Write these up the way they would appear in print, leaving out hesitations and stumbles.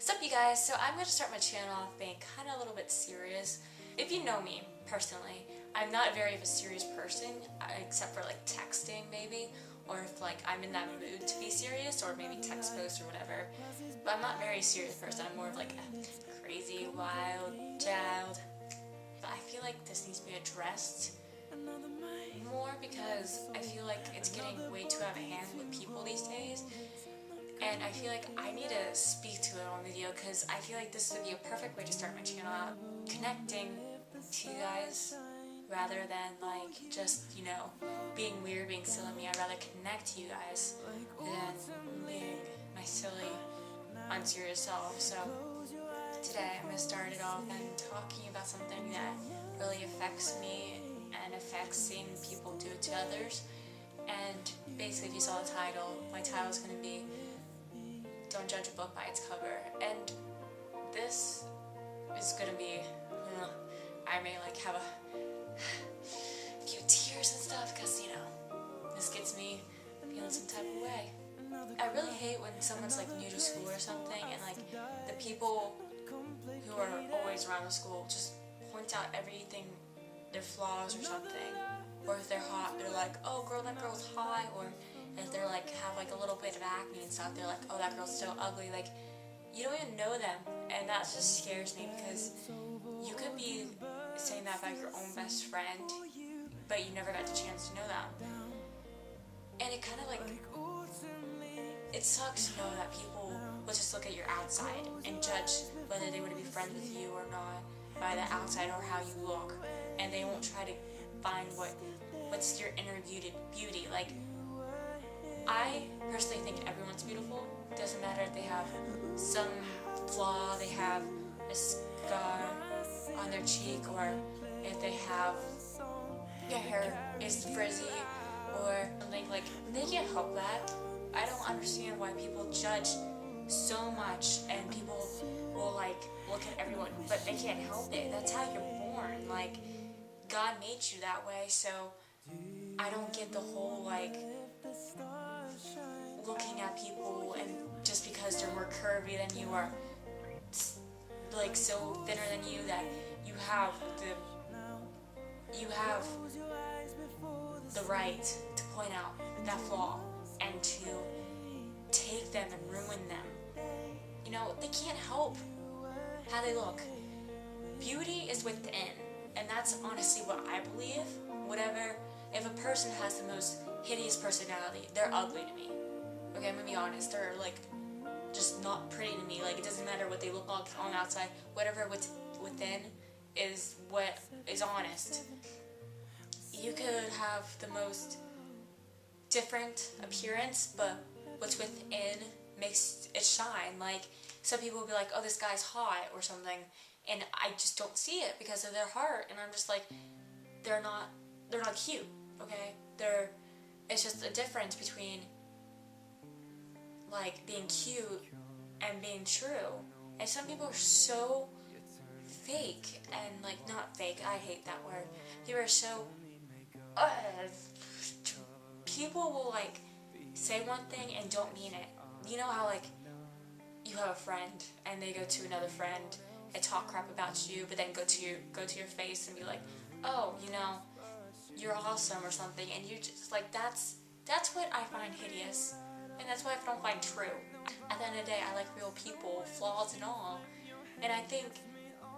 What's up, you guys? So I'm going to start my channel off being kind of a little bit serious. If you know me personally, I'm not very of a serious person, except for like texting maybe, or if like I'm in that mood to be serious, or maybe text posts or whatever. But I'm not a very serious person. I'm more of like a crazy, wild child. But I feel like this needs to be addressed more because I feel like it's getting way too out of hand with people these days. And I feel like I need to speak to it on video because I feel like this would be a perfect way to start my channel out, connecting to you guys rather than like just, being weird, being silly me. I'd rather connect to you guys than being my silly, unserious self. So today I'm going to start it off and talking about something that really affects me and affects seeing people do it to others. And basically, if you saw the title, my title is going to be Don't Judge a Book by Its Cover. And this is gonna be, I may like have a few tears and stuff because, this gets me feeling some type of way. I really hate when someone's like new to school or something and like the people who are always around the school just point out everything, their flaws or something. Or if they're hot, they're like, oh girl, that girl's hot. Or if they're like, have like a little bit of acne and stuff, they're like, oh, that girl's so ugly. Like, you don't even know them. And that just scares me because you could be saying that about your own best friend, but you never got the chance to know them. And it kind of like, it sucks to know that people will just look at your outside and judge whether they want to be friends with you or not by the outside or how you look. And they won't try to find what's your inner beauty. Like, I personally think everyone's beautiful. Doesn't matter if they have some flaw, they have a scar on their cheek, or if they have their hair is frizzy or something. Like, they can't help that. I don't understand why people judge so much and people will like look at everyone, but they can't help it. That's how you're born. Like, God made you that way, so I don't get the whole like looking at people and just because they're more curvy than you or like so thinner than you that you have the right to point out that flaw and to take them and ruin them. They can't help how they look. Beauty is within, and that's honestly what I believe. If a person has the most hideous personality, they're ugly to me. Okay, I'm gonna be honest, they're like just not pretty to me. Like, it doesn't matter what they look like on the outside, whatever within is what is honest. You could have the most different appearance, but what's within makes it shine. Like, some people will be like, oh, this guy's hot or something, and I just don't see it because of their heart, and I'm just like, they're not cute, okay? It's just a difference between like being cute and being true. And some people are so fake and like, not fake, I hate that word. People are so people will like say one thing and don't mean it. You know how like you have a friend and they go to another friend and talk crap about you, but then go to your face and be like, oh, you're awesome or something, and you're just like, that's what I find hideous, and that's what I don't find true. At the end of the day, I like real people, flaws and all, and I think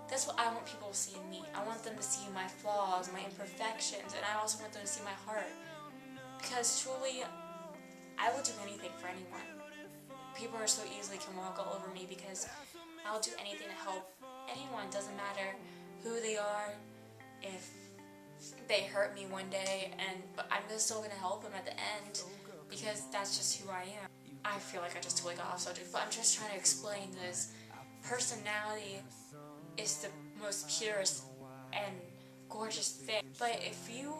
that's what I want people to see in me. I want them to see my flaws, my imperfections, and I also want them to see my heart, because truly, I will do anything for anyone. People are so easily can walk all over me because I'll do anything to help anyone. Doesn't matter who they are, if they hurt me one day, but I'm still gonna help them at the end because that's just who I am. I feel like I just totally got off subject, but I'm just trying to explain this. Personality is the most purest and gorgeous thing. But if you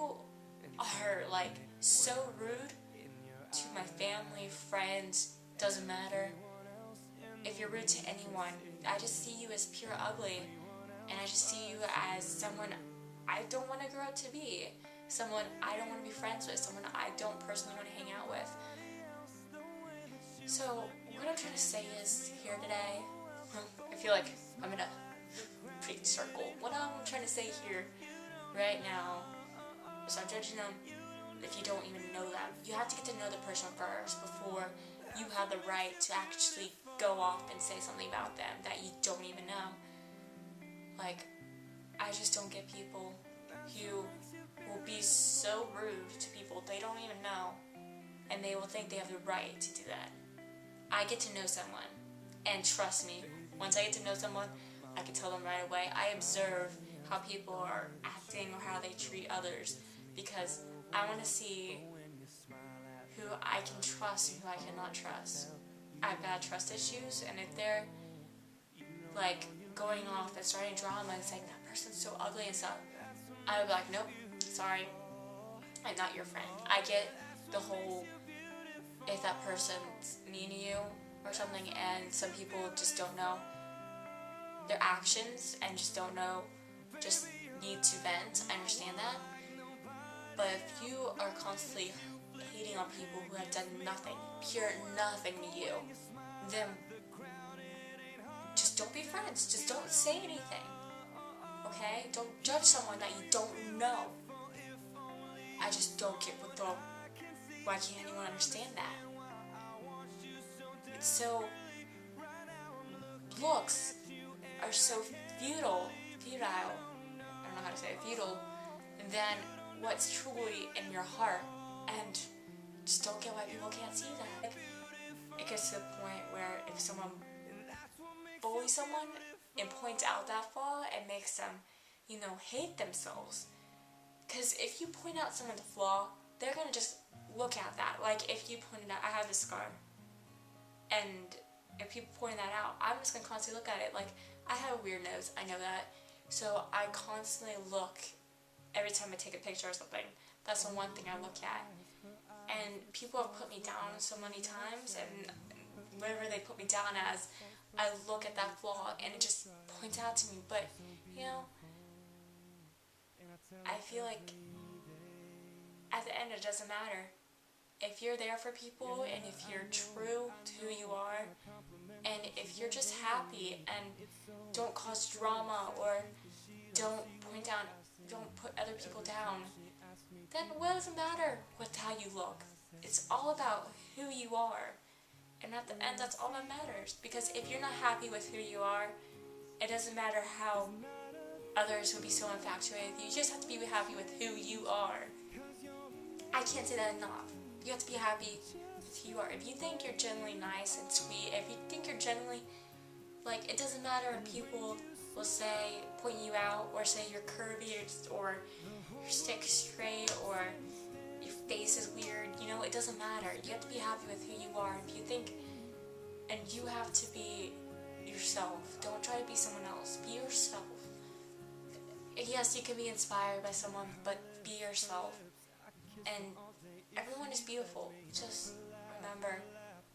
are like so rude to my family, friends, doesn't matter. If you're rude to anyone, I just see you as pure ugly, and I just see you as someone I don't want to grow up to be, someone I don't want to be friends with, someone I don't personally want to hang out with. So what I'm trying to say is here today, feel like I'm in a big circle. What I'm trying to say here right now is I'm judging them if you don't even know them. You have to get to know the person first before you have the right to actually go off and say something about them that you don't even know. Like, I just don't get people who will be so rude to people they don't even know, and they will think they have the right to do that. I get to know someone, and trust me, once I get to know someone, I can tell them right away. I observe how people are acting or how they treat others, because I want to see who I can trust and who I cannot trust. I have bad trust issues, and if they're like going off and starting drama and saying that person's so ugly and stuff, I would be like, nope, sorry, I'm not your friend. I get the whole, if that person's mean to you or something, and some people just don't know their actions and just don't know, just need to vent. I understand that. But if you are constantly hating on people who have done nothing, pure nothing to you, then just don't be friends. Just don't say anything. Okay? Don't judge someone that you don't know. I just don't get why can't anyone understand that? It's so, looks are so futile, I don't know how to say it, futile, than what's truly in your heart, and just don't get why people can't see that. Like, it gets to the point where if someone bullies someone and points out that flaw, it makes them, hate themselves. Because if you point out someone's flaw, they're gonna just look at that. Like, if you pointed out, I have this scar, and if people point that out, I'm just gonna constantly look at it. Like, I have a weird nose, I know that, so I constantly look every time I take a picture or something. That's the one thing I look at. And people have put me down so many times, and whatever they put me down as, I look at that flaw and it just points out to me. But, I feel like at the end it doesn't matter. If you're there for people, and if you're true to who you are, and if you're just happy and don't cause drama or don't put other people down, then what does it matter with how you look? It's all about who you are. And at the end, that's all that matters. Because if you're not happy with who you are, it doesn't matter how others will be so infatuated with you. You just have to be happy with who you are. I can't say that enough. You have to be happy with who you are. If you think you're genuinely nice and sweet, if you think you're genuinely, like, it doesn't matter if people will say, point you out, or say you're curvy, or your stick straight, or your face is weird, it doesn't matter. You have to be happy with who you are. If you think, and you have to be yourself. Don't try to be someone else. Be yourself. Yes, you can be inspired by someone, but be yourself. And everyone is beautiful. Just remember,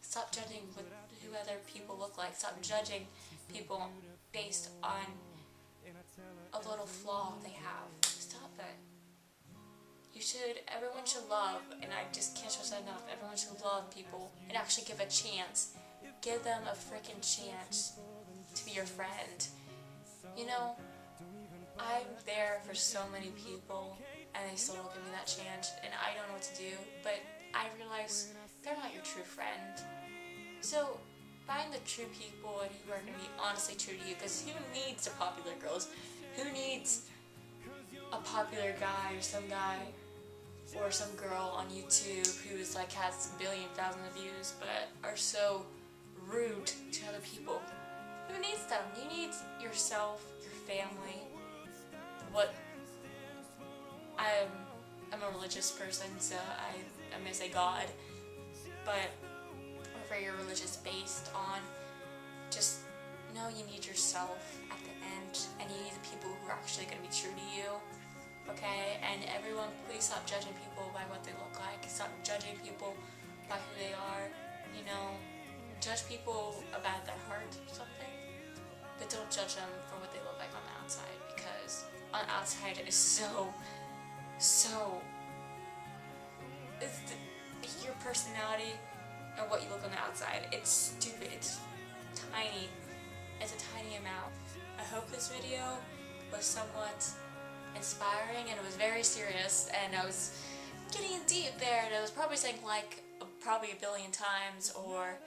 stop judging with who other people look like. Stop judging people based on a little flaw they have. Stop it. Everyone should love, and I just can't stress that enough, everyone should love people and actually give a chance. Give them a freaking chance to be your friend. I'm there for so many people, and they still don't give me that chance, and I don't know what to do, but I realize they're not your true friend. So find the true people and who are going to be honestly true to you, because who needs the popular girls? Who needs a popular guy or some guy or some girl on YouTube who's like has thousands of views but are so rude to other people? Who needs them? You need yourself, your family. I'm a religious person, so I'm gonna say God, but whatever you're religious based on, just know you need yourself at the end, and you need the people who are actually gonna be true to you. Okay? And everyone, please stop judging people by what they look like. Stop judging people by who they are. Judge people about their heart or something, but don't judge them for what they look like on the outside, because on the outside it is so it's your personality and what you look on the outside. It's stupid. It's tiny. It's a tiny amount. I hope this video was somewhat inspiring, and it was very serious, and I was getting in deep there, and I was probably saying like probably a billion times, or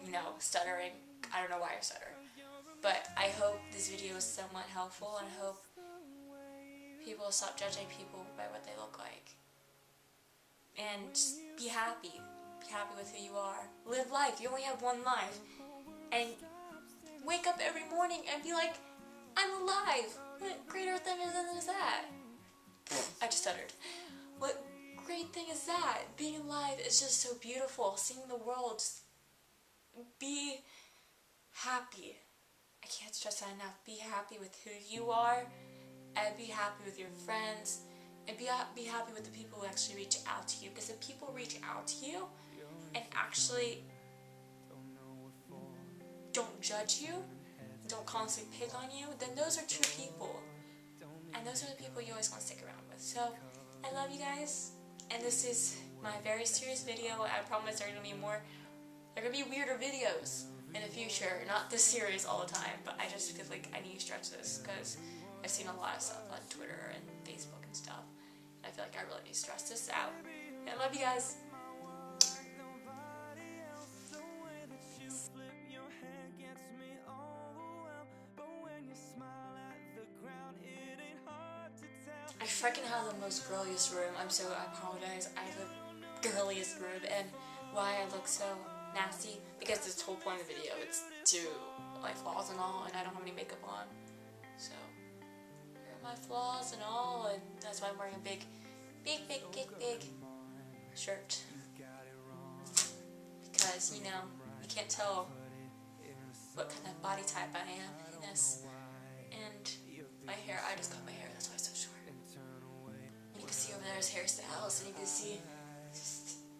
you know, stuttering. I don't know why I stutter. But I hope this video is somewhat helpful, and I hope people will stop judging people by what they look like. And just be happy. Be happy with who you are. Live life. You only have one life. And wake up every morning and be like, I'm alive. What greater thing is that? I just stuttered. What great thing is that? Being alive is just so beautiful. Seeing the world. Just be happy. I can't stress that enough. Be happy with who you are, and be happy with your friends, and be happy with the people who actually reach out to you. Because if people reach out to you and actually don't judge you, don't constantly pick on you, then those are true people. And those are the people you always want to stick around with. So, I love you guys. And this is my very serious video. I promise there are going to be weirder videos in the future. Not this serious all the time, but I just feel like I need to stretch this because I've seen a lot of stuff on Twitter and Facebook and stuff. And I feel like I really need to stress this out. And I love you guys. I freaking have the most girliest room. I apologize. I have the girliest room, and why I look so nasty, because this whole point of the video it's to like flaws and all, and I don't have any makeup on, so here are my flaws and all, and that's why I'm wearing a big shirt, because you know, you can't tell what kind of body type I am in this. And my hair, I just cut my hair, that's why it's so short. And you can see over there is hairstyles, and you can see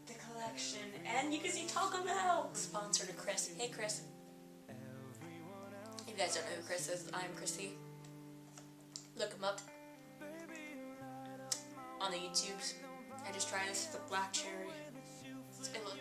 the collection, and you can see Taco Bell! Sponsor to Chris. Hey Chris. If you guys don't know who Chris is, I'm Chrissy. Look him up on the YouTubes. I just tried this with the black cherry. It looks